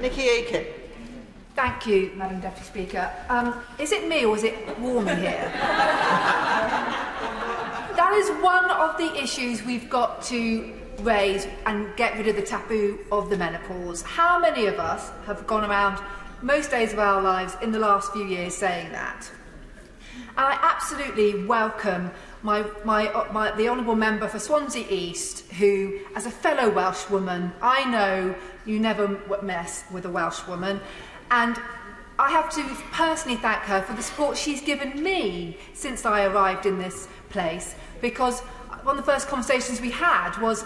Nickie Aiken. Thank you, Madam Deputy Speaker. Is it me or is it warm in here? That is one of the issues we've got to raise and get rid of the taboo of the menopause. How many of us have gone around most days of our lives in the last few years saying that? And I absolutely welcome the Honourable Member for Swansea East, who, as a fellow Welsh woman, I know you never mess with a Welsh woman, and I have to personally thank her for the support she's given me since I arrived in this place, because one of the first conversations we had was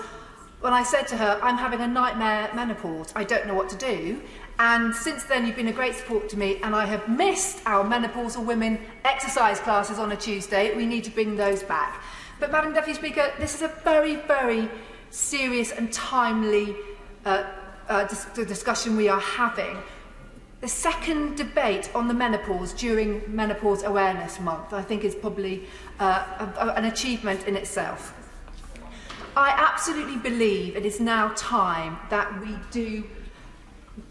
when I said to her, I'm having a nightmare menopause, I don't know what to do. And since then, you've been a great support to me, and I have missed our menopausal women exercise classes on a Tuesday. We need to bring those back. But, Madam Deputy Speaker, this is a very, very serious and timely discussion we are having. The second debate on the menopause during Menopause Awareness Month, I think, is probably an achievement in itself. I absolutely believe it is now time that we do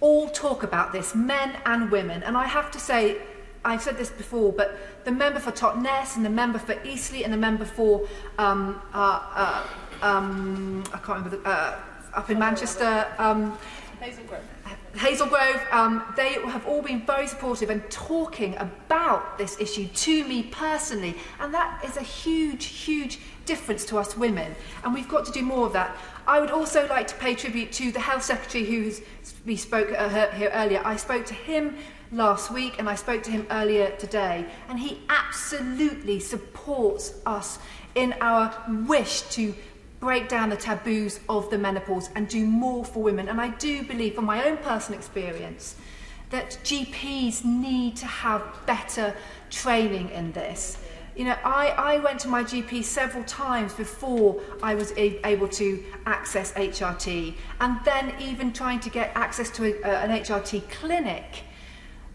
all talk about this, men and women. And I have to say, I've said this before, but the member for Totnes and the member for Eastleigh and the member for I can't remember up in Manchester, Hazelgrove, they have all been very supportive and talking about this issue to me personally, and that is a huge, huge difference to us women, and we've got to do more of that. I would also like to pay tribute to the Health Secretary we spoke here earlier. I spoke to him last week and I spoke to him earlier today, and he absolutely supports us in our wish to break down the taboos of the menopause and do more for women. And I do believe, from my own personal experience, that GPs need to have better training in this. You know, I went to my GP several times before I was able to access HRT, and then even trying to get access to an HRT clinic,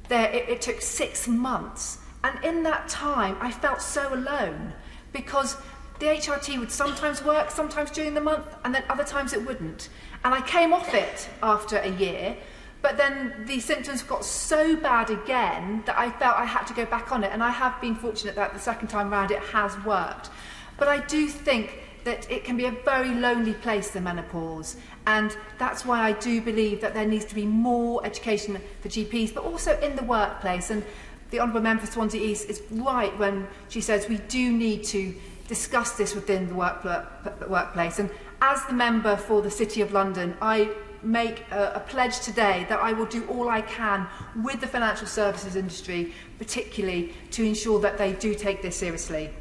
it took 6 months. And in that time, I felt so alone, because the HRT would sometimes work, sometimes during the month, and then other times it wouldn't. And I came off it after a year, but then the symptoms got so bad again that I felt I had to go back on it. And I have been fortunate that the second time round it has worked. But I do think that it can be a very lonely place, the menopause. And that's why I do believe that there needs to be more education for GPs, but also in the workplace. And the Honourable Member for Swansea East is right when she says we do need to discuss this within the workplace. And as the member for the City of London, I make a pledge today that I will do all I can with the financial services industry, particularly to ensure that they do take this seriously.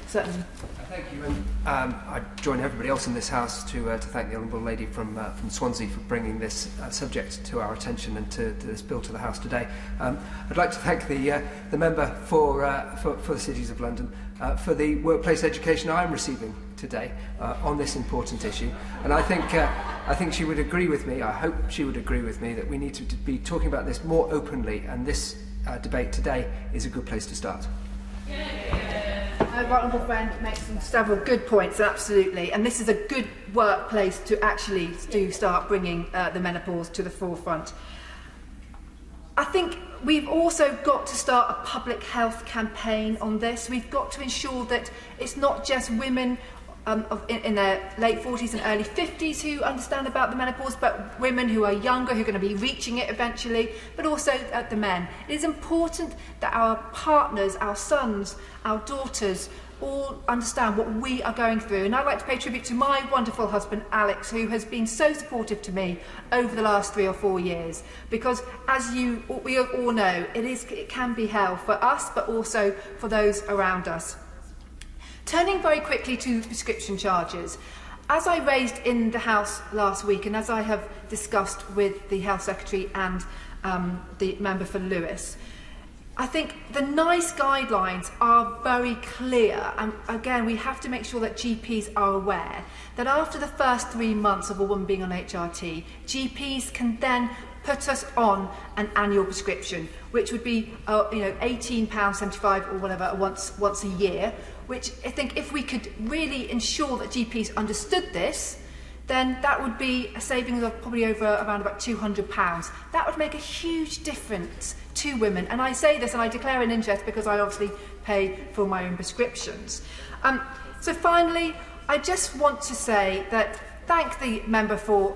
Certainly. Thank you. And I join everybody else in this House to thank the Honourable Lady from Swansea for bringing this subject to our attention and to this bill to the House today. I'd like to thank the member for the Cities of London for the workplace education I'm receiving today on this important issue, and I think she would agree with me. I hope she would agree with me that we need to be talking about this more openly, and this debate today is a good place to start. My honourable friend makes several good points, absolutely, and this is a good workplace to actually start bringing the menopause to the forefront. I think we've also got to start a public health campaign on this. We've got to ensure that it's not just women in their late 40s and early 50s who understand about the menopause, but women who are younger, who are going to be reaching it eventually, but also the men. It is important that our partners, our sons, our daughters, all understand what we are going through. And I'd like to pay tribute to my wonderful husband, Alex, who has been so supportive to me over the last 3 or 4 years. Because, as we all know, it can be hell for us, but also for those around us. Turning very quickly to prescription charges, as I raised in the House last week, and as I have discussed with the Health Secretary and the member for Lewis, I think the NICE guidelines are very clear, and again we have to make sure that GPs are aware that after the first 3 months of a woman being on HRT, GPs can then put us on an annual prescription, which would be £18.75 or whatever once a year, which I think if we could really ensure that GPs understood this, then that would be a savings of probably around about £200. That would make a huge difference to women. And I say this and I declare an interest because I obviously pay for my own prescriptions. So finally, I just want to say that thank the member for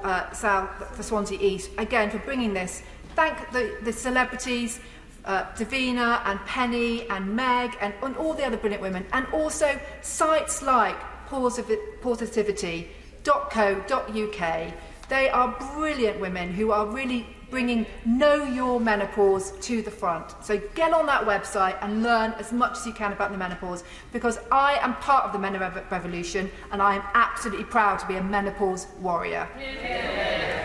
Swansea East again for bringing this. Thank the celebrities, Davina and Penny and Meg and all the other brilliant women, and also sites like positivity.co.uk. They are brilliant women who are really bringing Know Your Menopause to the front. So get on that website and learn as much as you can about the menopause, because I am part of the Menopause Revolution and I am absolutely proud to be a menopause warrior. Yeah.